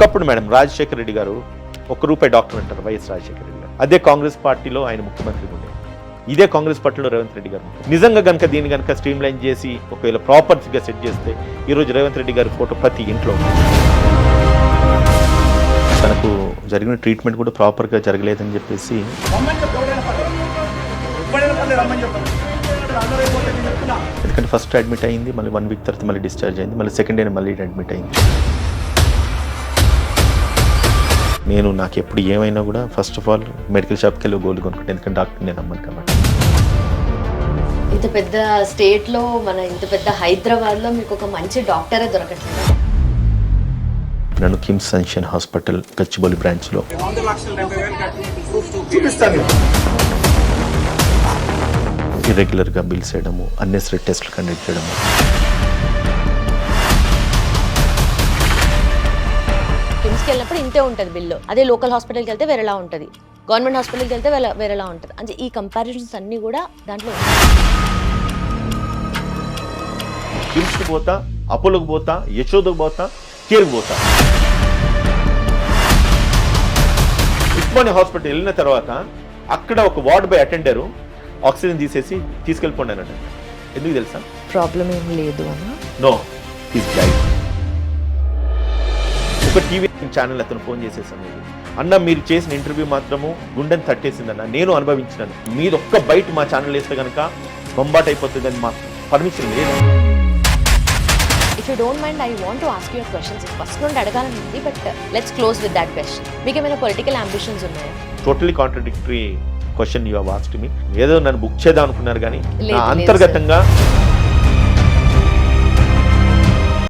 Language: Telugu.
ఒకప్పుడు మేడం రాజశేఖర రెడ్డి గారు ₹1 డాక్టర్ అంటారు, వైఎస్ రాజశేఖర రెడ్డి గారు. అదే కాంగ్రెస్ పార్టీలో ఆయన ముఖ్యమంత్రి ఉండే, ఇదే కాంగ్రెస్ పార్టీలో రేవంత్ రెడ్డి గారు. నిజంగా కనుక దీన్ని కనుక స్ట్రీమ్ లైన్ చేసి ఒకవేళ ప్రాపర్గా సెట్ చేస్తే ఈరోజు రేవంత్ రెడ్డి గారి ఫోటో ప్రతి ఇంట్లో ఉంది. తనకు జరిగిన ట్రీట్మెంట్ కూడా ప్రాపర్గా జరగలేదని చెప్పేసి ఎందుకంటే ఫస్ట్ అడ్మిట్ అయింది, మళ్ళీ 1 వీక్ తర్వాత మళ్ళీ డిశ్చార్జ్ అయింది, మళ్ళీ సెకండ్ డే మళ్ళీ అడ్మిట్ అయింది. నాకు ఎప్పుడు ఏమైనా కూడా ఫస్ట్ ఆఫ్ ఆల్ మెడికల్ షాప్కి వెళ్ళి గోల్డ్ కొనుక్కుంటే, ఎందుకంటే డాక్టర్ నేను నమ్మను కాబట్టి. ఇంత పెద్ద స్టేట్లో, ఇంత పెద్ద హైదరాబాద్లో మీకు ఒక మంచి డాక్టరే దొరకట్లేదు. నన్ను కిమ్స్ సన్షైన్ హాస్పిటల్ గచ్చిబౌలి బ్రాంచ్లో ఇర్రెగ్యులర్గా బిల్స్ చేయడము, అన్నెసరీ టెస్ట్లు కండక్ట్ చేయడము, కిమ్స్కి వెళ్ళినప్పుడు ఇంతే ఉంటుంది బిల్లు, అదే లోకల్ హాస్పిటల్కి వెళ్తే వేరేలా ఉంటుంది, గవర్నమెంట్ హాస్పిటల్కి వెళ్తే వేరేలా ఉంటుంది. అంటే ఈ కంపారిజన్స్ అన్నీ కూడా దాంట్లో కిమ్స్కి పోతా, అపోలోకి పోతా, యశోదకు పోతా, కేర్కి పోతా. ఉస్మానియా హాస్పిటల్ వెళ్ళిన తర్వాత అక్కడ ఒక వార్డ్ బై అటెండరు ఆక్సిజన్ తీసేసి తీసుకెళ్ళిపోండి అన్నట్టు. ఎందుకు తెలుసా? ప్రాబ్లం ఏం లేదు అన్న. No, is blind. ఒక టీవీ ఛానల్ అతను ఫోన్ చేసేసాను, అన్న మీరు చేసిన ఇంటర్వ్యూ మాత్రము గుండెని తట్టేసిందన్న, నేను అనుభవించినాను, మీరు ఒక్క బయట మా ఛానల్ వేస్తే కనుక బొంబాట్ అయిపోతుందని మా పర్మిషన్ లేదు. If you don't mind, I want to ask you a question. First నుండి అడగాలని ఉంది, but let's close with that question. మీకు ఏమైనా పొలిటికల్ అంబిషన్స్ ఉన్నాయా? Totally contradictory question you have asked me. ఏదో నన్ను బుక్ చేద్దాం అనుకున్నారు కానీ నా అంతర్గతంగా